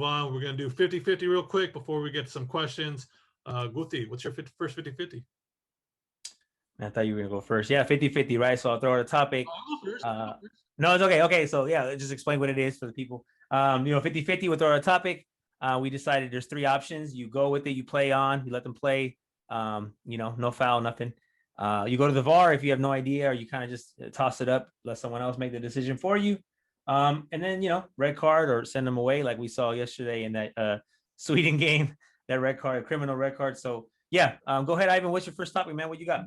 on. We're going to do 50-50 real quick before we get to some questions. Guti, what's your first 50-50? I thought you were going to go first. Yeah, 50-50, right? So I'll throw out a topic. I'll go first. No, it's okay. Okay, so yeah, just explain what it is for the people. 50-50, we'll throw out a topic. We decided there's three options. You go with it, you play on, you let them play. No foul, nothing. You go to the VAR if you have no idea, or you kind of just toss it up, let someone else make the decision for you. And then, red card or send them away like we saw yesterday in that Sweden game, that red card, criminal red card. So, yeah, go ahead, Ivan. What's your first topic, man? What you got?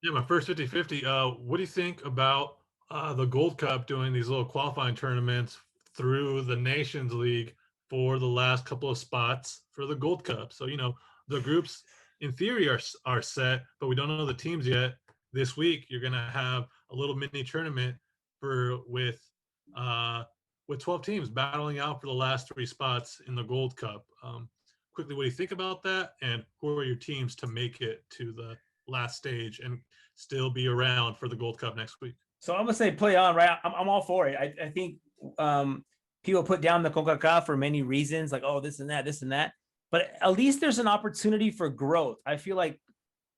Yeah, my first 50-50. What do you think about the Gold Cup doing these little qualifying tournaments through the Nations League for the last couple of spots for the Gold Cup? So, the groups in theory are set, but we don't know the teams yet. This week, you're going to have a little mini tournament with 12 teams battling out for the last three spots in the Gold Cup. Quickly, what do you think about that? And who are your teams to make it to the last stage and still be around for the Gold Cup next week? So I'm gonna say play on, right? I'm all for it. I think people put down the CONCACAF for many reasons, like, oh, this and that. But at least there's an opportunity for growth. I feel like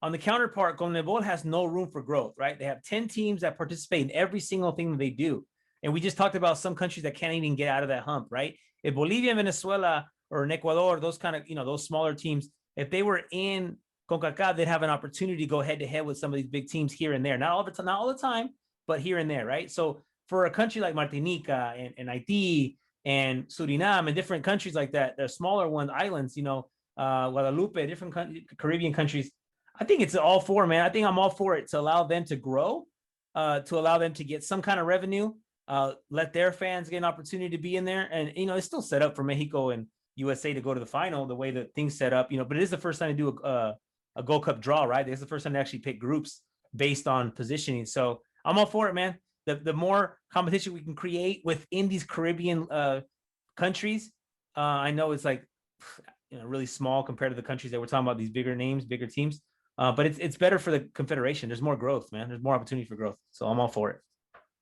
on the counterpart, CONMEBOL has no room for growth, right? They have 10 teams that participate in every single thing that they do. And we just talked about some countries that can't even get out of that hump, right? If Bolivia, Venezuela, or in Ecuador, those kind of, those smaller teams, if they were in CONCACAF, they'd have an opportunity to go head to head with some of these big teams here and there. Not all the time, but here and there, right? So for a country like Martinica and Haiti and Suriname and different countries like that, the smaller ones, islands, Guadalupe, different Caribbean countries, I think it's all for, man. I think I'm all for it to allow them to grow, to allow them to get some kind of revenue, let their fans get an opportunity to be in there. And, it's still set up for Mexico and USA to go to the final the way that things set up, but it is the first time to do a Gold Cup draw, right? It's the first time to actually pick groups based on positioning. So I'm all for it, man. The more competition we can create within these Caribbean countries, I know it's like really small compared to the countries that we're talking about, these bigger names, bigger teams. But it's better for the Confederation. There's more growth, man. There's more opportunity for growth. So I'm all for it.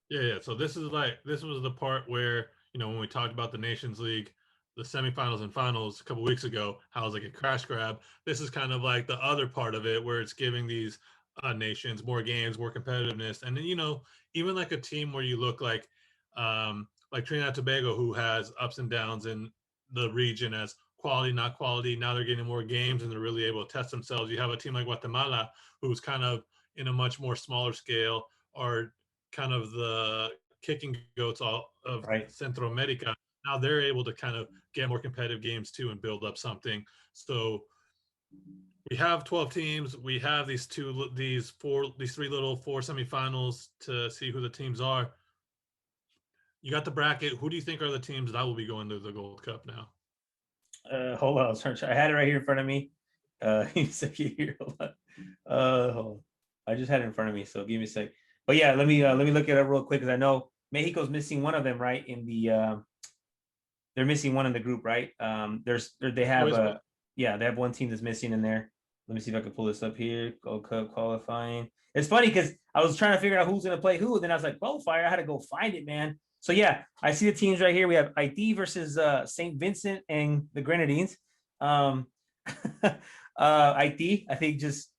Yeah. So this was the part where, when we talked about the Nations League, the semifinals and finals a couple weeks ago, how it was like a crash grab. This is kind of like the other part of it where it's giving these nations more games, more competitiveness. And then, even like a team where you look like Trinidad and Tobago, who has ups and downs in the region as quality, not quality. Now they're getting more games and they're really able to test themselves. You have a team like Guatemala, who's kind of in a much more smaller scale, or kind of the kicking goats of right. Central America. Now they're able to kind of get more competitive games too and build up something. So we have 12 teams. We have these three little four semifinals to see who the teams are. You got the bracket. Who do you think are the teams that will be going to the Gold Cup now? Hold on. I had it right here in front of me. I just had it in front of me. So give me a sec. But yeah, let me look it up real quick because I know Mexico's missing one of them, right? They're missing one in the group, right? They have one team that's missing in there. Let me see if I can pull this up here. Gold Cup qualifying. It's funny because I was trying to figure out who's going to play who. Then I was like, qualifier. I had to go find it, man. So yeah, I see the teams right here. We have Haiti versus St. Vincent and the Grenadines. Haiti, I think just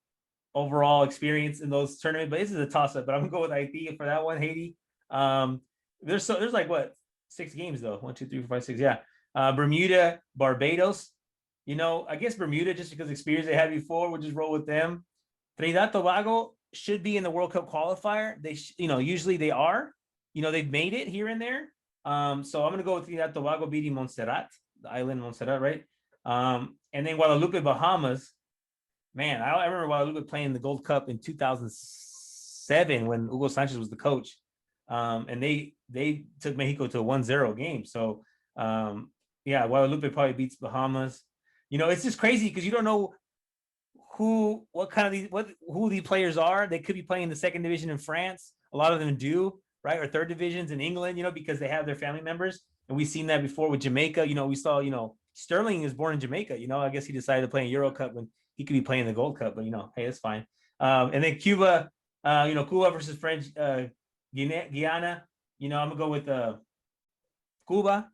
overall experience in those tournaments, but this is a toss-up. But I'm gonna go with Haiti for that one. Haiti. There's like what? 6 games though. 1, 2, 3, 4, 5, 6. Yeah. Bermuda, Barbados. I guess Bermuda, just because experience they had before, we'll just roll with them. Trinidad Tobago should be in the World Cup qualifier. They, usually they are. They've made it here and there. So I'm gonna go with Trinidad Tobago beating Montserrat, the island Montserrat, right? And then Guadalupe, Bahamas. Man, I remember Guadalupe playing the Gold Cup in 2007 when Hugo Sanchez was the coach. And they took Mexico to a 1-0 game. So yeah, Guadalupe probably beats Bahamas. It's just crazy because you don't know who these players are. They could be playing the second division in France. A lot of them do, right? Or third divisions in England, because they have their family members. And we've seen that before with Jamaica. We saw, Sterling is born in Jamaica. I guess he decided to play in Euro Cup when he could be playing the Gold Cup, but hey, it's fine. And then Cuba, Cuba versus French Guyana. I'm gonna go with Cuba.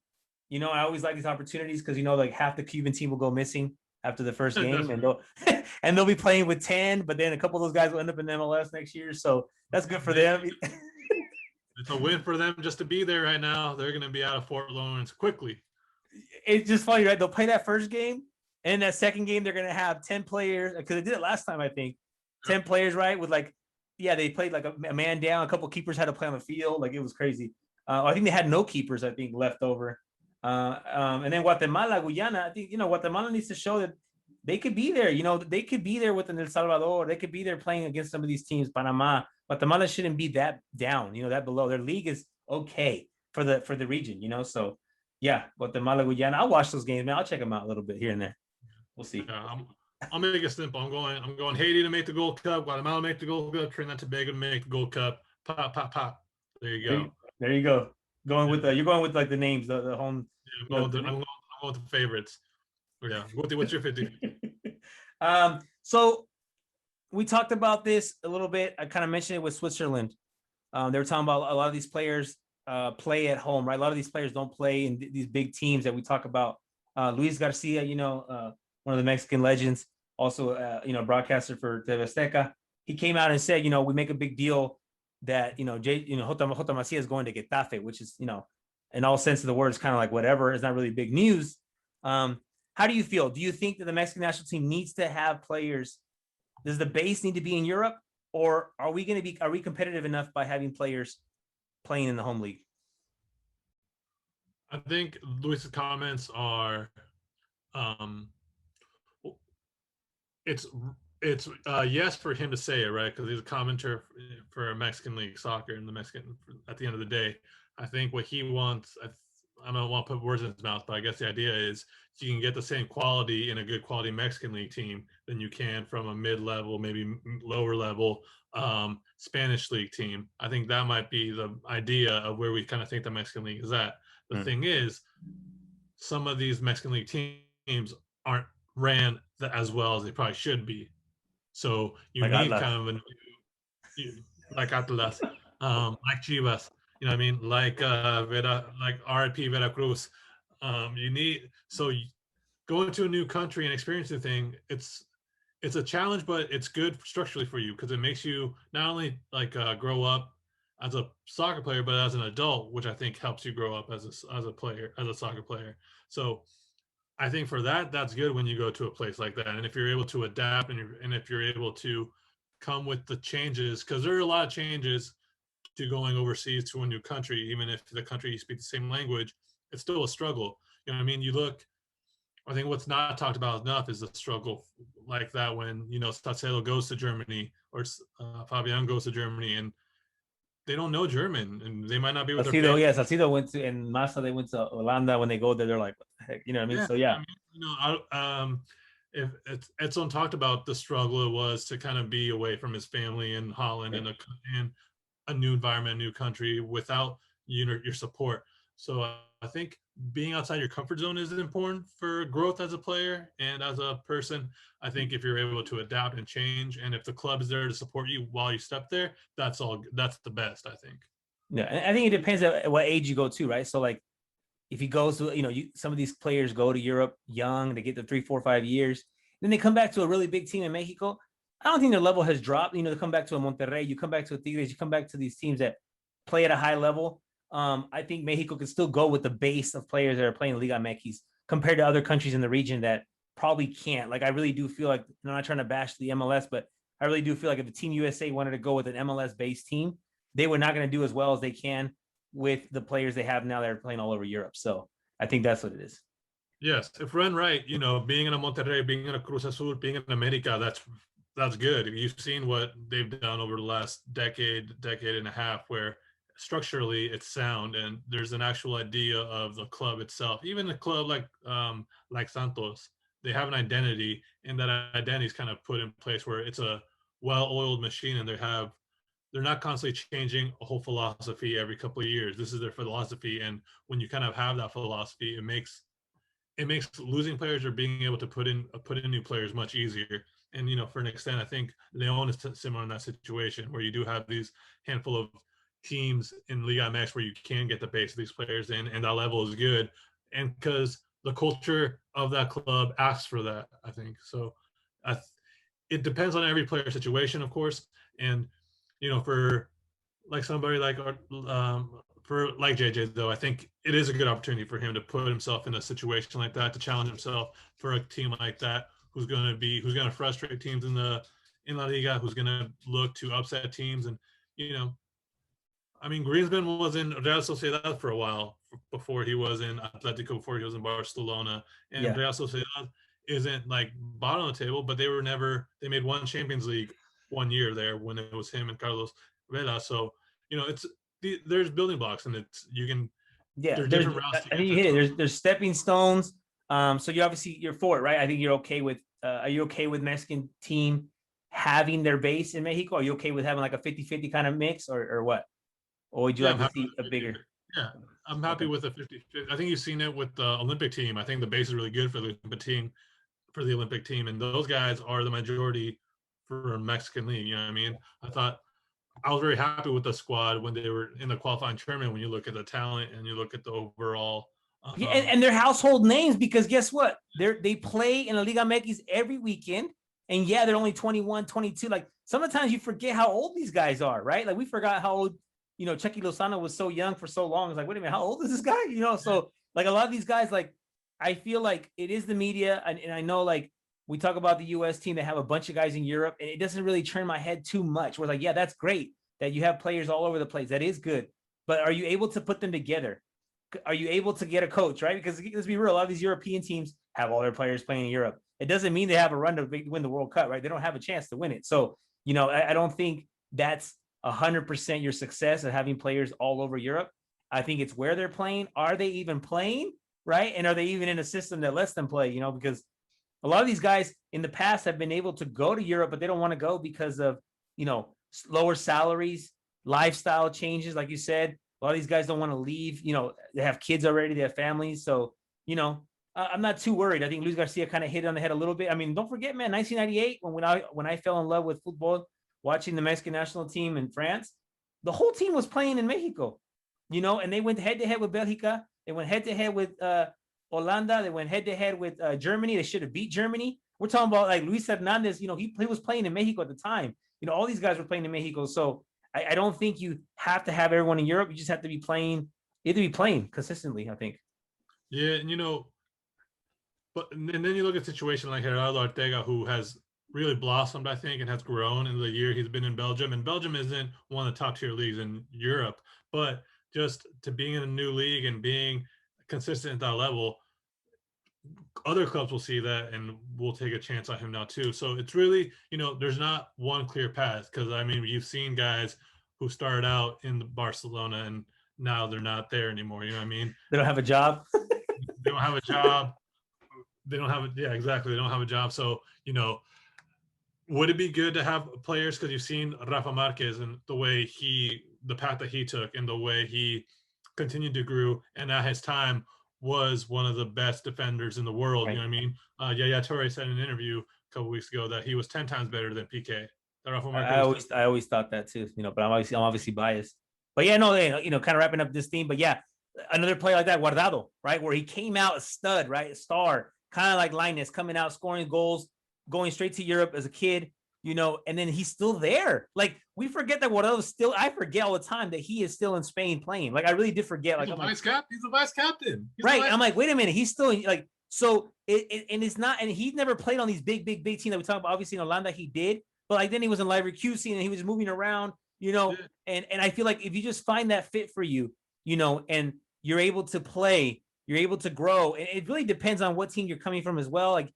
You know, I always like these opportunities because, you know, like half the Cuban team will go missing after the first game, and Definitely. they'll be playing with 10, but then a couple of those guys will end up in MLS next year. So that's good for them. It's a win for them just to be there right now. They're going to be out of Fort Lawrence quickly. It's just funny, right? They'll play that first game, and that second game they're gonna have 10 players because they did it last time, I think. 10 players, right? With like, yeah, they played like a man down. A couple keepers had to play on the field. Like it was crazy. I think they had no keepers, I think, left over. And then Guatemala, Guyana, I think, you know, Guatemala needs to show that they could be there. You know, they could be there with El Salvador. They could be there playing against some of these teams. Panama, Guatemala shouldn't be that down. You know, that below. Their league is okay for the region. You know, so yeah, Guatemala, Guyana. I'll watch those games, man. I'll check them out a little bit here and there. We'll see. Yeah, I'll make it simple. I'm going Haiti to make the Gold Cup, Guatemala to make the Gold Cup, Trinidad and Tobago to make the Gold Cup. Pop, pop, pop. There you go. There you go. Going with you're going with like the names, the home. Yeah, I'm going with the favorites. Yeah. What's your 50? So we talked about this a little bit. I kind of mentioned it with Switzerland. They were talking about a lot of these players play at home, right? A lot of these players don't play in these big teams that we talk about. Luis Garcia, you know, one of the Mexican legends, also, you know, broadcaster for TV Azteca. He came out and said, you know, we make a big deal that, you know, Jota Macia is going to Getafe, which is, you know, in all sense of the word, it's kind of like whatever. It's not really big news. How do you feel? Do you think that the Mexican national team needs to have players? Does the base need to be in Europe, or are we competitive enough by having players playing in the home league? I think Luis's comments are, it's yes for him to say it, right? Because he's a commentator for Mexican League Soccer and the Mexican. At the end of the day, I think what he wants. I don't want to put words in his mouth, but I guess the idea is you can get the same quality in a good quality Mexican League team than you can from a mid-level, maybe lower level Spanish League team. I think that might be the idea of where we kind of think the Mexican League is at. The thing is, some of these Mexican League teams aren't ran as well as they probably should be. So you like need Atlas. kind of like Atlas, like Chivas, you know what I mean? Like like RIP Veracruz. You need going to a new country and experiencing the thing, it's a challenge, but it's good structurally for you because it makes you not only like grow up as a soccer player, but as an adult, which I think helps you grow up as a player, as a soccer player. So I think for that, that's good when you go to a place like that. And if you're able to adapt and if you're able to come with the changes, because there are a lot of changes to going overseas to a new country, even if the country you speak the same language, it's still a struggle. You know what I mean? I think what's not talked about enough is the struggle like that when, you know, Stacelo goes to Germany or Fabian goes to Germany and they don't know German and they might not be with their family. Yeah, Salcido went to, and Massa, they went to Holanda. When they go there, they're like, what the heck? You know what I mean? Yeah, So, yeah. I mean, you know, if Edson talked about the struggle it was to kind of be away from his family in Holland and a new environment, a new country without your support. So I think being outside your comfort zone is important for growth as a player and as a person. I think if you're able to adapt and change, and if the club is there to support you while you step there, that's the best, I think. Yeah, and I think it depends at what age you go to, right? So, like, if he goes to, you know, some of these players go to Europe young, they get the 3, 4, 5 years, then they come back to a really big team in Mexico. I don't think their level has dropped. You know, they come back to a Monterrey, you come back to a Tigres, you come back to these teams that play at a high level. I think Mexico can still go with the base of players that are playing Liga MX compared to other countries in the region that probably can't. Like, I really do feel like, I'm not trying to bash the MLS, but I really do feel like if the Team USA wanted to go with an MLS-based team, they were not going to do as well as they can with the players they have now that are playing all over Europe. So I think that's what it is. Yes, if run right, you know, being in a Monterrey, being in a Cruz Azul, being in America, that's good. You've seen what they've done over the last decade and a half, where structurally it's sound and there's an actual idea of the club itself. Even a club like Santos, they have an identity, and that identity is kind of put in place where it's a well-oiled machine, and they're not constantly changing a whole philosophy every couple of years. This is their philosophy, and when you kind of have that philosophy, it makes losing players or being able to put in new players much easier. And, you know, for an extent, I think Leon is similar in that situation where you do have these handful of teams in Liga MX where you can get the base of these players in, and that level is good. and because the culture of that club asks for that, I think. So it depends on every player situation, of course. And, for like somebody like for like JJ though, I think it is a good opportunity for him to put himself in a situation like that, to challenge himself for a team like that who's going to frustrate teams in La Liga, who's going to look to upset teams. And you know I mean, Griezmann was in Real Sociedad for a while before he was in Atletico, before he was in Barcelona, and Yeah. Real Sociedad isn't like bottom of the table, but they made one Champions League one year there when it was him and Carlos Vela. So it's there's building blocks, and Yeah, there's different routes to I get think you there. hit it. So There's stepping stones. So you're for it, right? I think you're okay with are you okay with Mexican team having their base in Mexico? Are you okay with having like a 50-50 kind of mix or what? Or would you yeah, like I'm to happy see a with 50. bigger? Yeah, I'm happy Okay. with the 50. I think you've seen it with the Olympic team. I think the base is really good for the Olympic team, and those guys are the majority for Mexican league. You know what I mean? I was very happy with the squad when they were in the qualifying tournament. When you look at the talent and you look at the overall, Yeah, and they're household names because guess what? They play in the Liga MX every weekend. And yeah, they're only 21, 22. Like sometimes you forget how old these guys are, right? Like we forgot how old, Chucky Lozano was so young for so long. It's like, wait a minute, how old is this guy? So like a lot of these guys, like I feel like it is the media. And I know like we talk about the US team that have a bunch of guys in Europe, and it doesn't really turn my head too much. We're like, yeah, that's great that you have players all over the place. That is good. But are you able to put them together? Are you able to get a coach, right? Because let's be real, a lot of these European teams have all their players playing in Europe. It doesn't mean they have a run to win the World Cup, right? They don't have a chance to win it. So, I don't think that's 100% your success of having players all over Europe. I think it's where they're playing. Are they even playing, right? And are they even in a system that lets them play? Because a lot of these guys in the past have been able to go to Europe, but they don't want to go because of, lower salaries, lifestyle changes, like you said. A lot of these guys don't want to leave. They have kids already, they have families. So, I'm not too worried. I think Luis Garcia kind of hit it on the head a little bit. I mean, don't forget, man, 1998, when I fell in love with football, watching the Mexican national team in France, the whole team was playing in Mexico, and they went head to head with Belgica. They went head to head with Holanda. They went head to head with Germany. They should have beat Germany. We're talking about like Luis Hernandez. He was playing in Mexico at the time. All these guys were playing in Mexico. So I don't think you have to have everyone in Europe. You just have to be playing, consistently, I think. yeah, and and then you look at a situation like Gerardo Ortega, who has really blossomed, I think, and has grown in the year he's been in Belgium. And Belgium isn't one of the top tier leagues in Europe, but just to being in a new league and being consistent at that level, other clubs will see that and will take a chance on him now too. So it's really, there's not one clear path, because I mean, you've seen guys who started out in Barcelona and now they're not there anymore. You know what I mean? They don't have a job. They don't have a job. They don't have yeah, exactly. They don't have a job. So, would it be good to have players, because you've seen Rafa Marquez and the path that he took and the way he continued to grow, and at his time was one of the best defenders in the world. You Right. know what I mean? Yaya Torre said in an interview a couple weeks ago that he was 10 times better than PK. That Rafa I, Marquez I was 10. always I always thought that too, but I'm obviously biased. But yeah, no, kind of wrapping up this theme. But yeah, another player like that, Guardado, right, where he came out a stud, right, a star, kind of like Linus, coming out scoring goals, going straight to Europe as a kid, and then he's still there. Like we forget that Guardado's still. I forget all the time that he is still in Spain playing. Like I really did forget. Like He's I'm like, He's a vice captain. right. I'm like, wait a minute, he's still like. So and it's not, and he's never played on these big teams that we talk about. Obviously in Holanda he did, but like then he was in Leverkusen and he was moving around, Yeah. and I feel like if you just find that fit for you, and you're able to play, you're able to grow, and it really depends on what team you're coming from as well. Like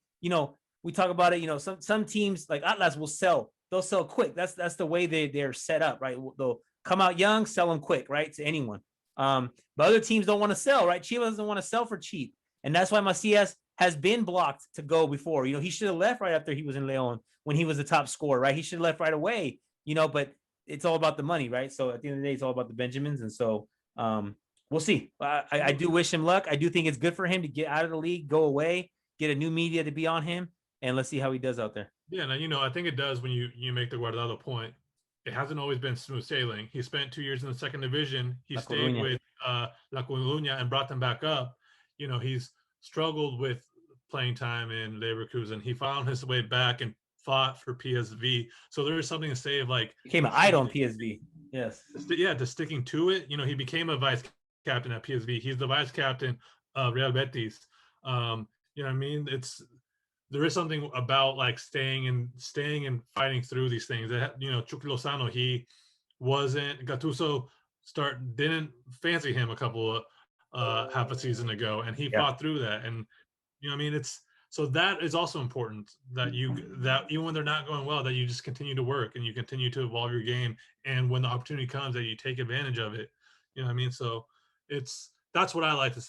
we talk about it. Some teams like Atlas will sell. They'll sell quick. That's the way they're set up, right? They'll come out young, sell them quick, right, to anyone. But other teams don't want to sell, right? Chivas doesn't want to sell for cheap. And that's why Macias has been blocked to go before. He should have left right after he was in Leon when he was the top scorer, right? He should have left right away, but it's all about the money, right? So at the end of the day, it's all about the Benjamins. And so we'll see. I do wish him luck. I do think it's good for him to get out of the league, go away, get a new media to be on him, and let's see how he does out there. Yeah, now I think it does when you make the Guardado point. It hasn't always been smooth sailing. He spent 2 years in the second division. He La stayed Coruña. with La Coruña and brought them back up. he's struggled with playing time in Leverkusen. He found his way back and fought for PSV. So there is something to say of like became an idol in PSV. Yes. Yeah, to sticking to it. He became a vice captain at PSV. He's the vice captain of Real Betis. You know what I mean? There is something about like staying and fighting through these things. Chucky Lozano, he wasn't Gattuso didn't fancy him a couple of half a season ago, and he fought through that. And what I mean, so that is also important that even when they're not going well, that you just continue to work and you continue to evolve your game, and when the opportunity comes, that you take advantage of it. You know what I mean? So that's what I like to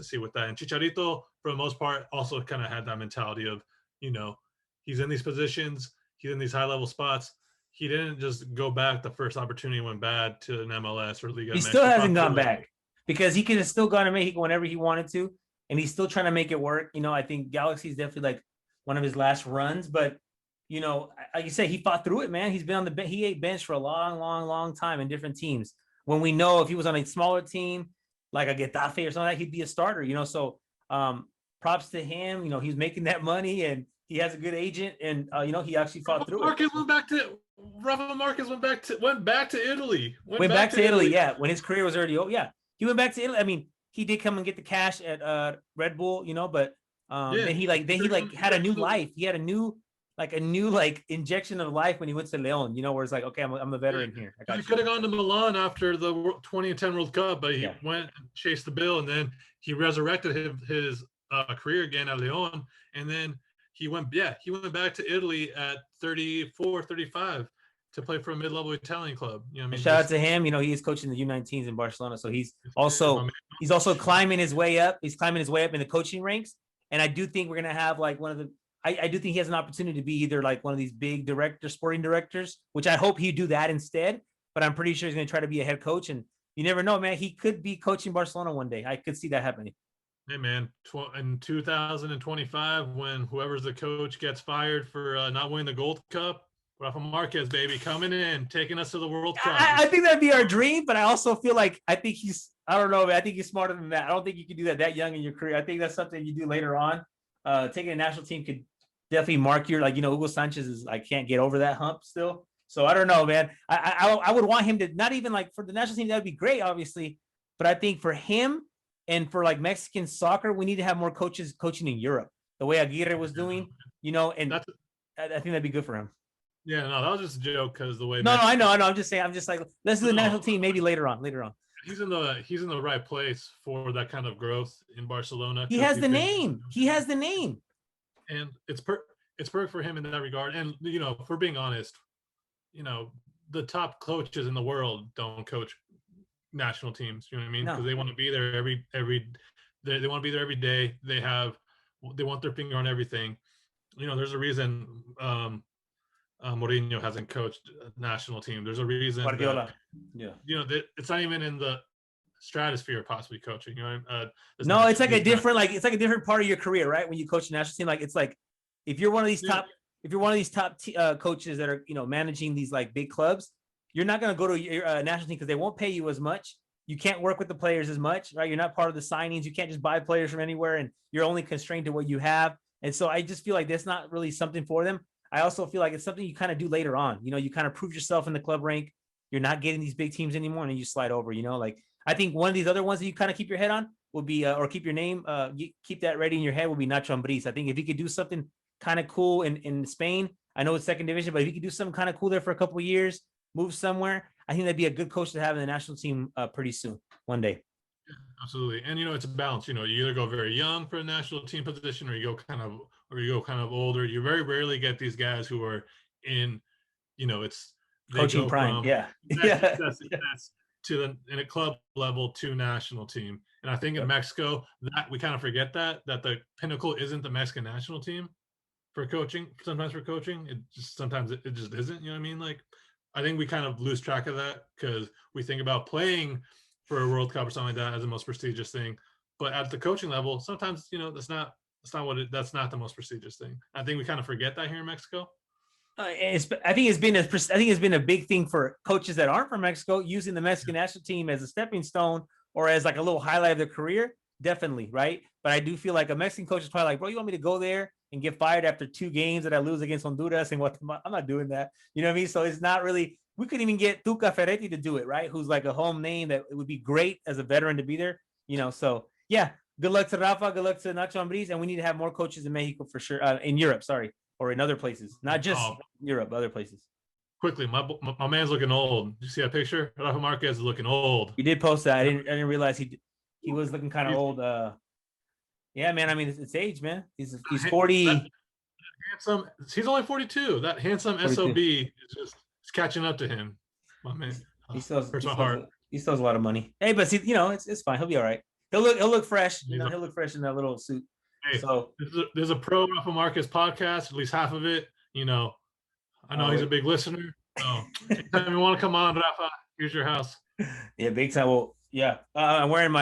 see with that. And Chicharito, for the most part, also kind of had that mentality of, he's in these positions, he's in these high level spots. He didn't just go back the first opportunity went bad to an MLS or Liga. He still hasn't gone back because he could have still gone to Mexico whenever he wanted to, and he's still trying to make it work. I think Galaxy is definitely like one of his last runs, but like you said, he fought through it, man. He's been on he ate bench for a long, long, long time in different teams. When we know if he was on a smaller team like a Getafe or something like that, he'd be a starter. So props to him. He's making that money and he has a good agent, and he actually fought through it. Rafa Marquez went back to Italy. Went back to Italy, yeah. When his career was already over, yeah. He went back to Italy. I mean, he did come and get the cash at Red Bull, but then he had a new life. He had a new injection of life when he went to Leon, where it's like, okay, I'm a veteran here. He could have gone to Milan after the 2010 World Cup, but he went and chased the bill, and then he resurrected his career again at Leon, and then he went back to Italy at 34, 35 to play for a mid-level Italian club. Shout out to him. He is coaching the U19s in Barcelona, so he's also climbing his way up. He's climbing his way up in the coaching ranks, and I do think we're gonna have like one of the. I do think he has an opportunity to be either like one of these big sporting directors, which I hope he'd do that instead. But I'm pretty sure he's gonna try to be a head coach, and you never know, man. He could be coaching Barcelona one day. I could see that happening. Hey, man, in 2025, when whoever's the coach gets fired for not winning the Gold Cup, Rafa Marquez, baby, coming in, taking us to the World Cup. I think that'd be our dream, but I also feel like I think I don't know, man. I think he's smarter than that. I don't think you can do that young in your career. I think that's something you do later on. Taking a national team could definitely mark your, Hugo Sanchez is can't get over that hump still. So I don't know, man. I would want him to not even for the national team, that would be great, obviously. But I think for him, and for Mexican soccer, we need to have more coaches coaching in Europe, the way Aguirre was doing, and I think that'd be good for him. Yeah, no, that was just a joke because the way. No, I know. I'm just saying. I'm just let's do the national team maybe later on. He's in the right place for that kind of growth in Barcelona. He has the name. And it's perfect for him in that regard. And if we're being honest, the top coaches in the world don't coach national teams, you know what I mean? Because they want to be there they want to be there every day. They want their finger on everything. There's a reason Mourinho hasn't coached a national team. There's a reason Guardiola. It's not even in the stratosphere of possibly coaching. No, it's like a different part of your career, right? When you coach a national team, it's like if you're one of these top coaches that are managing these big clubs, you're not going to go to your national team because they won't pay you as much. You can't work with the players as much, right? You're not part of the signings. You can't just buy players from anywhere, and you're only constrained to what you have. And so I just feel like that's not really something for them. I also feel like it's something you kind of do later on. You kind of prove yourself in the club rank. You're not getting these big teams anymore, and then you slide over. I think one of these other ones that you kind of keep your head on will be, or keep your name, keep that ready in your head, will be Nacho Ambriz. I think if he could do something kind of cool in Spain, I know it's second division, but if he could do something kind of cool there for a couple of years, move somewhere, I think that'd be a good coach to have in the national team pretty soon, one day. Yeah, absolutely. And it's a balance. You either go very young for a national team position, or you go kind of older. You very rarely get these guys who are in, it's coaching prime. That's in a club level to national team. And I think in Mexico, that we kind of forget that the pinnacle isn't the Mexican national team for coaching. Sometimes for coaching, it just isn't. You know what I mean? I think we kind of lose track of that because we think about playing for a World Cup or something like that as the most prestigious thing. But at the coaching level, sometimes that's not the most prestigious thing. I think we kind of forget that here in Mexico. I think it's been a big thing for coaches that aren't from Mexico using the Mexican national team as a stepping stone or as a little highlight of their career. definitely, right? But I do feel like a Mexican coach is probably like, bro, you want me to go there and get fired after 2 games that I lose against Honduras and what? I'm not doing that. You know what I mean? So it's not really. We couldn't even get Tuca Ferretti to do it, right? Who's like a home name that it would be great as a veteran to be there. You know, so yeah. Good luck to Rafa. Good luck to Nacho Ambriz, and we need to have more coaches in Mexico for sure. In Europe, sorry, or in other places, not just Europe, other places. Quickly, my man's looking old. Did you see that picture? Rafa Marquez is looking old. He did post that. I didn't realize he was looking kind of old. Yeah, man. I mean, it's age, man. He's 40. Handsome. He's only 42. That handsome 42. SOB is just catching up to him. My man. He still has a lot of money. Hey, but see, you know, it's fine. He'll be all right. He'll look fresh. You know, he'll look fresh in that little suit. Hey, so there's a pro Rafa Marquez podcast, at least half of it. You know, I know he's a big listener. So anytime you want to come on, Rafa, here's your house. Yeah, big time. Well, yeah. I'm wearing my